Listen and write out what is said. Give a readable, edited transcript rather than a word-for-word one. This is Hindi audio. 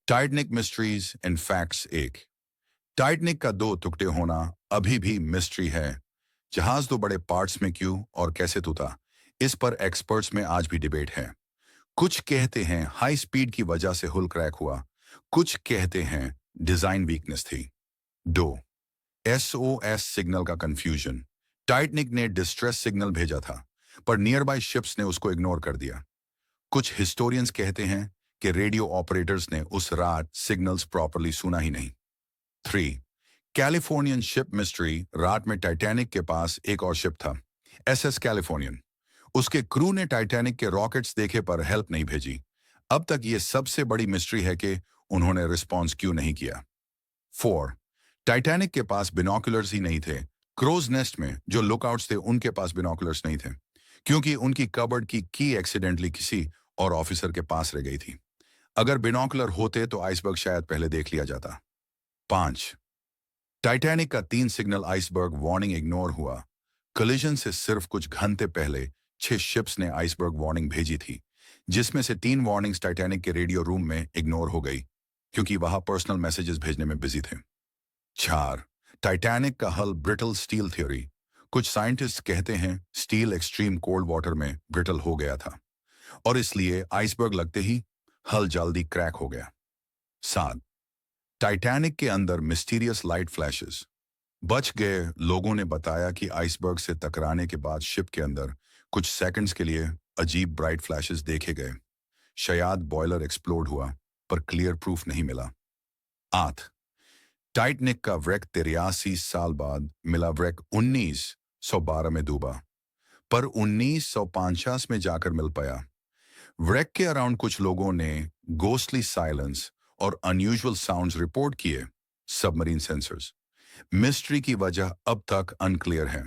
टाइटनिक मिस्ट्रीज एंड फैक्ट्स एक। टाइटनिक का दो टुकड़े होना अभी भी मिस्ट्री है। जहाज दो बड़े पार्ट्स में क्यों और कैसे टूटा, इस पर एक्सपर्ट्स में आज भी डिबेट है। कुछ कहते हैं हाई स्पीड की वजह से हुल क्रैक हुआ, कुछ कहते हैं डिजाइन वीकनेस थी। दो, एसओएस सिग्नल का कंफ्यूजन। टाइटनिक ने डिस्ट्रेस सिग्नल भेजा था, पर नियर बाय शिप्स ने उसको इग्नोर कर दिया। कुछ हिस्टोरियंस कहते हैं कि रेडियो ऑपरेटर्स ने उस रात सिग्नल्स प्रॉपरली सुना ही नहीं। 3. Californian ship mystery. रात में टाइटैनिक के पास एक और शिप था, एसएस कैलिफोर्नियन। उसके क्रू ने टाइटैनिक के रॉकेट्स देखे पर हेल्प नहीं भेजी। अब तक ये सबसे बड़ी मिस्ट्री है कि उन्होंने रिस्पॉन्स क्यों नहीं किया। 4. टाइटैनिक के पास बिनोकुलर्स ही नहीं थे। क्रोज नेस्ट में जो लुकआउट्स थे उनके पास बिनोकुलर्स नहीं थे, क्योंकि उनकी कबर्ड की की एक्सीडेंटली किसी और ऑफिसर के पास रह गई थी। अगर बिनोकुलर होते तो आइसबर्ग शायद पहले देख लिया जाता। 5. टाइटैनिक का 3 सिग्नल आइसबर्ग वार्निंग इग्नोर हुआ। कोलिजन से सिर्फ कुछ घंटे पहले 6 शिप्स ने आइसबर्ग वार्निंग भेजी थी, जिसमें से 3 वार्निंग्स टाइटैनिक के रेडियो रूम में इग्नोर हो गई, क्योंकि वहां पर्सनल मैसेजेस भेजने में बिजी थे। 4. टाइटैनिक का हल ब्रिटल स्टील थ्योरी। कुछ साइंटिस्ट कहते हैं स्टील एक्सट्रीम कोल्ड वाटर में ब्रिटल हो गया था और इसलिए आइसबर्ग लगते ही हल जल्दी क्रैक हो गया। 7. टाइटैनिक के अंदर मिस्टीरियस लाइट फ्लैशेस। बच गए लोगों ने बताया कि आइसबर्ग से टकराने के बाद शिप के अंदर कुछ सेकंड्स के लिए अजीब ब्राइट फ्लैशेस देखे गए। शायद बॉयलर एक्सप्लोड हुआ, पर क्लियर प्रूफ नहीं मिला। 8. टाइटनिक का व्रेक 83 साल बाद मिला। व्रेक 1912 में डूबा, पर 1950 में जाकर मिल पाया। व्रेक के अराउंड कुछ लोगों ने गोस्टली साइलेंस और अनयूजुअल साउंड्स रिपोर्ट किए। Submarine sensors. मिस्ट्री की वजह अब तक अनक्लियर है।